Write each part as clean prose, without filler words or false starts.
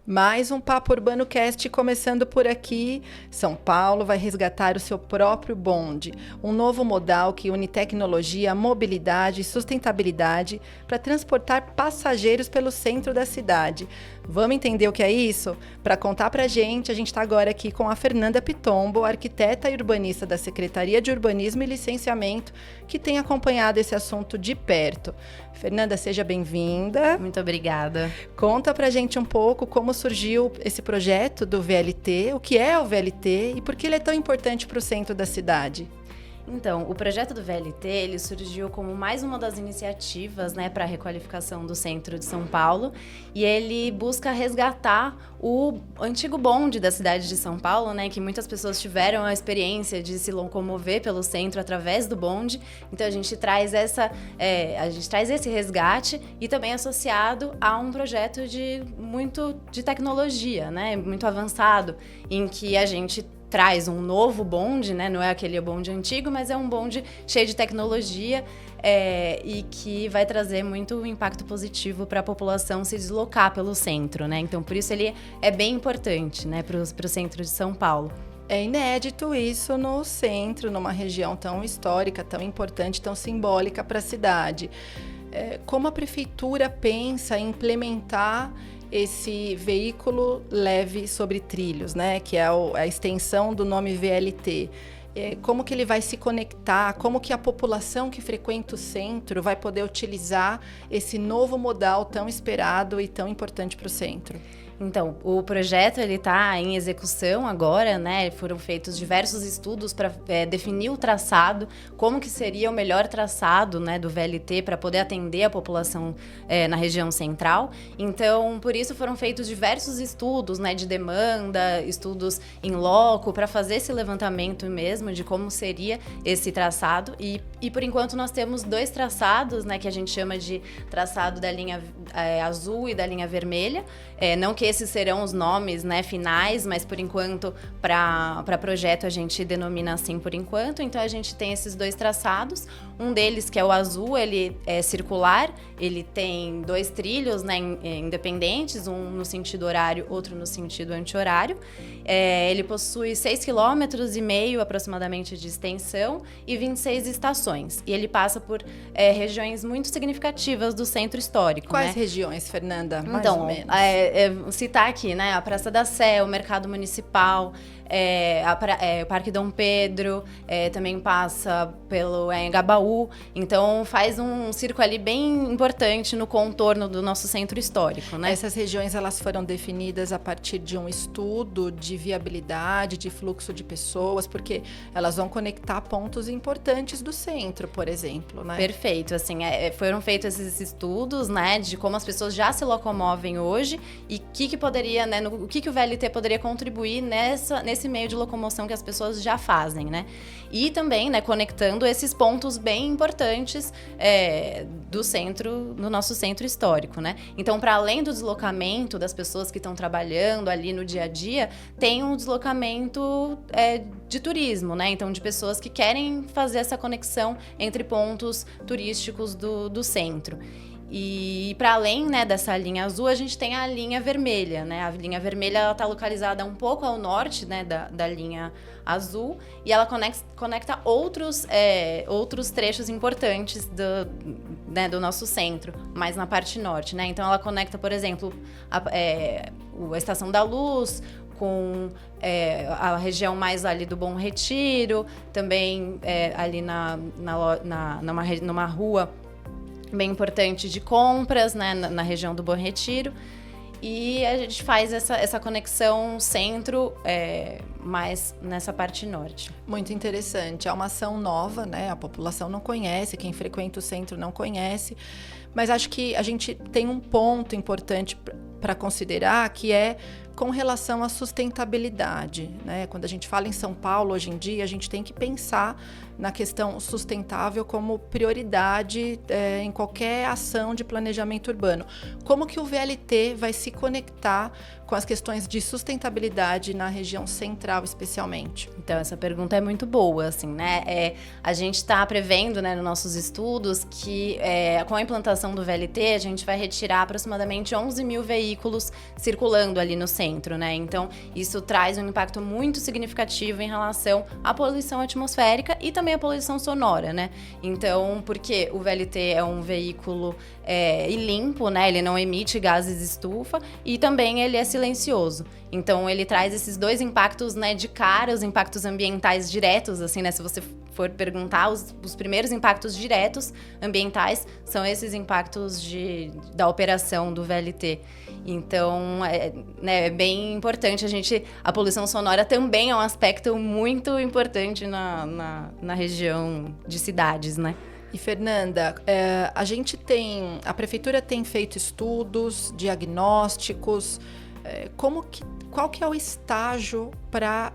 Mais um Papo Urbano Cast começando por aqui. São Paulo vai resgatar o seu próprio bonde, um novo modal que une tecnologia, mobilidade e sustentabilidade para transportar passageiros pelo centro da cidade. Vamos entender o que é isso? Para contar para a gente está agora aqui com a Fernanda Pitombo, arquiteta e urbanista da Secretaria de Urbanismo e Licenciamento, que tem acompanhado esse assunto de perto. Fernanda, seja bem-vinda. Muito obrigada. Conta pra gente um pouco como surgiu esse projeto do VLT, o que é o VLT e por que ele é tão importante para o centro da cidade. Então, o projeto do VLT, ele surgiu como mais uma das iniciativas, para a requalificação do centro de São Paulo, e ele busca resgatar o antigo bonde da cidade de São Paulo, que muitas pessoas tiveram a experiência de se locomover pelo centro através do bonde. Então, a gente traz esse resgate e também associado a um projeto de tecnologia, muito avançado, em que a gente traz um novo bonde, não é aquele bonde antigo, mas é um bonde cheio de tecnologia e que vai trazer muito impacto positivo para a população se deslocar pelo centro, Então, por isso ele é bem importante, para o centro de São Paulo. É inédito isso no centro, numa região tão histórica, tão importante, tão simbólica para a cidade. Como a prefeitura pensa em implementar esse veículo leve sobre trilhos, que é a extensão do nome VLT? Como que ele vai se conectar, como que a população que frequenta o centro vai poder utilizar esse novo modal tão esperado e tão importante para o centro? Então, o projeto está em execução agora, Foram feitos diversos estudos para definir o traçado, como que seria o melhor traçado, do VLT para poder atender a população na região central. Então, por isso foram feitos diversos estudos, de demanda, estudos em loco, para fazer esse levantamento mesmo de como seria esse traçado. E por enquanto nós temos 2 traçados, que a gente chama de traçado da linha azul e da linha vermelha. Não que esses serão os nomes finais, mas por enquanto, para projeto, a gente denomina assim por enquanto. Então, a gente tem esses 2 traçados. Um deles, que é o azul, ele é circular, ele tem 2 trilhos independentes, um no sentido horário, outro no sentido anti-horário. Ele possui 6,5 km aproximadamente de extensão e 26 estações. E ele passa por regiões muito significativas do centro histórico. Quais regiões, Fernanda? Mais então, ou menos. Citar aqui, a Praça da Sé, o Mercado Municipal, o Parque Dom Pedro, também passa pelo Engabaú. Então, faz um circo ali bem importante no contorno do nosso centro histórico, Essas regiões, elas foram definidas a partir de um estudo de viabilidade, de fluxo de pessoas, porque elas vão conectar pontos importantes do centro, por exemplo, Perfeito, assim, foram feitos esses estudos, de como as pessoas já se locomovem hoje e que poderia, o que o VLT poderia contribuir nesse meio de locomoção que as pessoas já fazem, E também, conectando esses pontos bem importantes do nosso centro histórico, Então, para além do deslocamento das pessoas que estão trabalhando ali no dia a dia, tem um deslocamento de turismo, Então, de pessoas que querem fazer essa conexão entre pontos turísticos do centro. E para além dessa linha azul, a gente tem a linha vermelha, A linha vermelha está localizada um pouco ao norte, da linha azul, e ela conecta outros trechos importantes do nosso centro, mais na parte norte, Então ela conecta, por exemplo, a Estação da Luz com a região mais ali do Bom Retiro, também ali numa rua bem importante de compras, na região do Bom Retiro. E a gente faz essa conexão centro mais nessa parte norte. Muito interessante. É uma ação nova, A população não conhece, quem frequenta o centro não conhece. Mas acho que a gente tem um ponto importante para considerar, que é com relação à sustentabilidade, né? Quando a gente fala em São Paulo hoje em dia, a gente tem que pensar na questão sustentável como prioridade em qualquer ação de planejamento urbano. Como que o VLT vai se conectar com as questões de sustentabilidade na região central, especialmente? Então, essa pergunta é muito boa, assim, né? A gente está prevendo, né, nos nossos estudos, que com a implantação do VLT, a gente vai retirar aproximadamente 11 mil veículos circulando ali no centro, né? Então, isso traz um impacto muito significativo em relação à poluição atmosférica e também à poluição sonora, né? Então, porque o VLT é um veículo limpo, né? Ele não emite gases estufa e também ele é silencioso. Então, ele traz esses dois impactos, né, de cara, os impactos ambientais diretos, assim, né? Se você for perguntar, os primeiros impactos diretos ambientais são esses impactos da operação do VLT. Então, é bem importante a poluição sonora também é um aspecto muito importante na região de cidades, né? E Fernanda, a prefeitura tem feito estudos, diagnósticos, qual que é o estágio para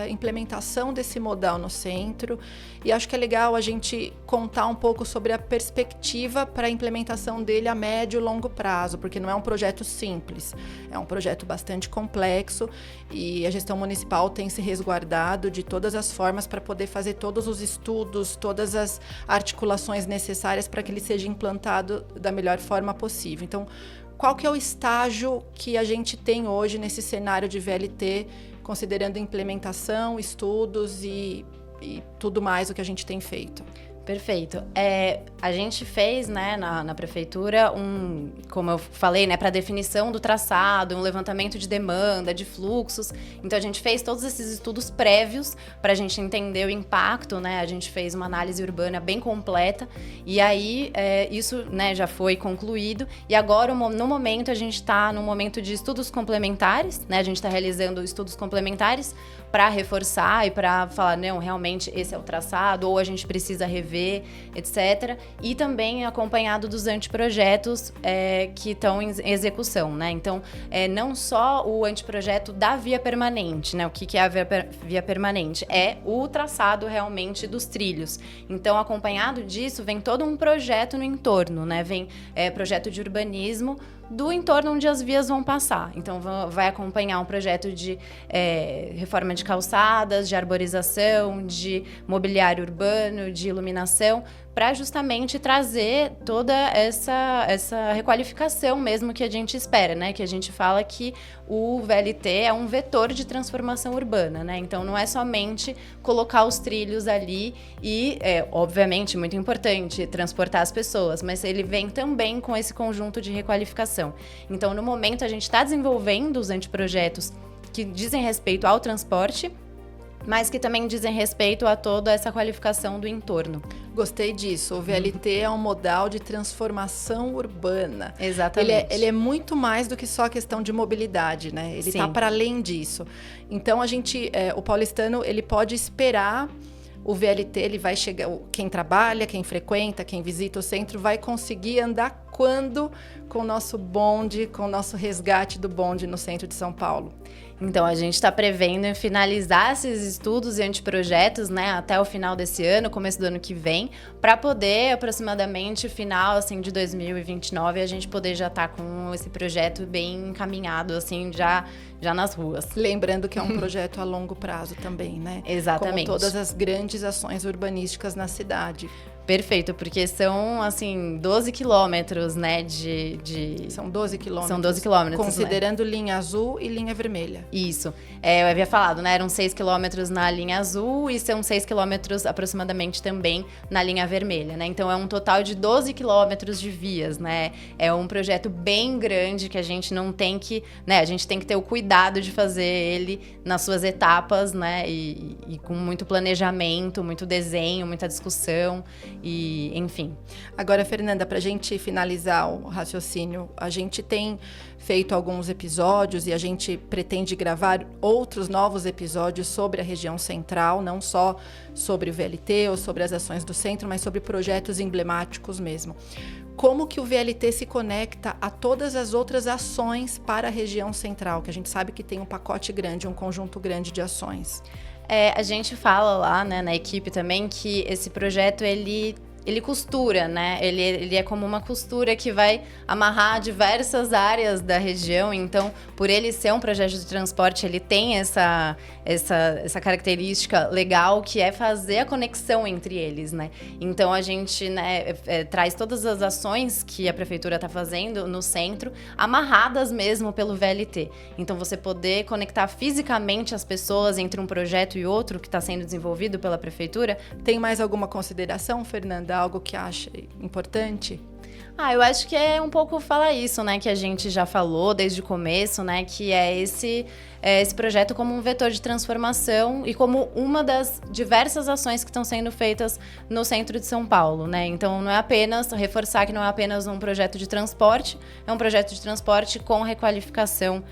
implementação desse modal no centro? E acho que é legal a gente contar um pouco sobre a perspectiva para a implementação dele a médio e longo prazo, porque não é um projeto simples, é um projeto bastante complexo e a gestão municipal tem se resguardado de todas as formas para poder fazer todos os estudos, todas as articulações necessárias para que ele seja implantado da melhor forma possível. Então, qual que é o estágio que a gente tem hoje nesse cenário de VLT, considerando implementação, estudos e tudo mais o que a gente tem feito? Perfeito. A gente fez, né, na prefeitura, como eu falei, né, para definição do traçado, um levantamento de demanda, de fluxos. Então, a gente fez todos esses estudos prévios para a gente entender o impacto, né? A gente fez uma análise urbana bem completa e aí isso, né, já foi concluído. E agora, no momento, a gente está no momento de estudos complementares, né? A gente está realizando estudos complementares para reforçar e para falar, não, realmente esse é o traçado, ou a gente precisa rever, etc. E também acompanhado dos anteprojetos que estão em execução, né? Então, não só o anteprojeto da via permanente, né? O que é a via permanente? É o traçado realmente dos trilhos. Então, acompanhado disso, vem todo um projeto no entorno, né? Vem projeto de urbanismo do entorno onde as vias vão passar. Então, vai acompanhar um projeto de reforma de calçadas, de arborização, de mobiliário urbano, de iluminação, para justamente trazer toda essa requalificação mesmo que a gente espera, né? Que a gente fala que o VLT é um vetor de transformação urbana, né? Então, não é somente colocar os trilhos ali e, obviamente, muito importante transportar as pessoas, mas ele vem também com esse conjunto de requalificação. Então, no momento, a gente está desenvolvendo os anteprojetos que dizem respeito ao transporte, mas que também dizem respeito a toda essa qualificação do entorno. Gostei disso. O VLT é um modal de transformação urbana. Exatamente. Ele é muito mais do que só a questão de mobilidade, né? Ele está para além disso. Então, o paulistano, ele pode esperar o VLT, ele vai chegar, quem trabalha, quem frequenta, quem visita o centro, vai conseguir andar quando com o nosso bonde, com o nosso resgate do bonde no centro de São Paulo. Então, a gente está prevendo finalizar esses estudos e anteprojetos, né, até o final desse ano, começo do ano que vem, para poder, aproximadamente, final, assim, de 2029, a gente poder já estar com esse projeto bem encaminhado, assim, já nas ruas. Lembrando que é um projeto a longo prazo também, né? Exatamente. Como todas as grandes ações urbanísticas na cidade. Perfeito, porque são, assim, 12 quilômetros, né, São 12 quilômetros. São 12 quilômetros, considerando linha azul e linha vermelha. Isso. Eu havia falado, né, eram 6 quilômetros na linha azul e são 6 quilômetros aproximadamente também na linha vermelha, né? Então, é um total de 12 quilômetros de vias, né? É um projeto bem grande que a gente não tem que, né, a gente tem que ter o cuidado de fazer ele nas suas etapas, né, e com muito planejamento, muito desenho, muita discussão. e enfim. Agora, Fernanda, para a gente finalizar o raciocínio, a gente tem feito alguns episódios e a gente pretende gravar outros novos episódios sobre a região central, não só sobre o VLT ou sobre as ações do centro, mas sobre projetos emblemáticos mesmo. Como que o VLT se conecta a todas as outras ações para a região central, que a gente sabe que tem um pacote grande, um conjunto grande de ações? A gente fala lá, né, na equipe também, que esse projeto, ele costura, né? Ele é como uma costura que vai amarrar diversas áreas da região. Então, por ele ser um projeto de transporte, ele tem essa característica legal, que é fazer a conexão entre eles, né? Então, a gente, né, traz todas as ações que a prefeitura está fazendo no centro, amarradas mesmo pelo VLT. Então, você poder conectar fisicamente as pessoas entre um projeto e outro que está sendo desenvolvido pela prefeitura. Tem mais alguma consideração, Fernanda? Algo que acha importante? Eu acho que é um pouco falar isso, né, que a gente já falou desde o começo, né, que é esse projeto como um vetor de transformação e como uma das diversas ações que estão sendo feitas no centro de São Paulo, né? Então, não é apenas, reforçar que não é apenas um projeto de transporte, é um projeto de transporte com requalificação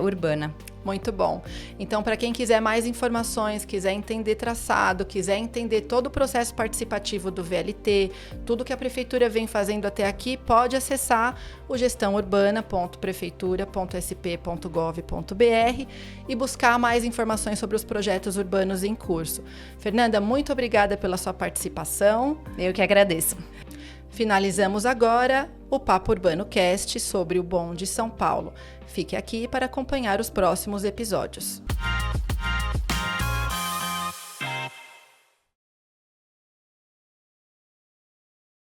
urbana. Muito bom. Então, para quem quiser mais informações, quiser entender traçado, quiser entender todo o processo participativo do VLT, tudo que a Prefeitura vem fazendo até aqui, pode acessar o gestãourbana.prefeitura.sp.gov.br e buscar mais informações sobre os projetos urbanos em curso. Fernanda, muito obrigada pela sua participação. Eu que agradeço. Finalizamos agora o Papo Urbano Cast sobre o Bom de São Paulo. Fique aqui para acompanhar os próximos episódios.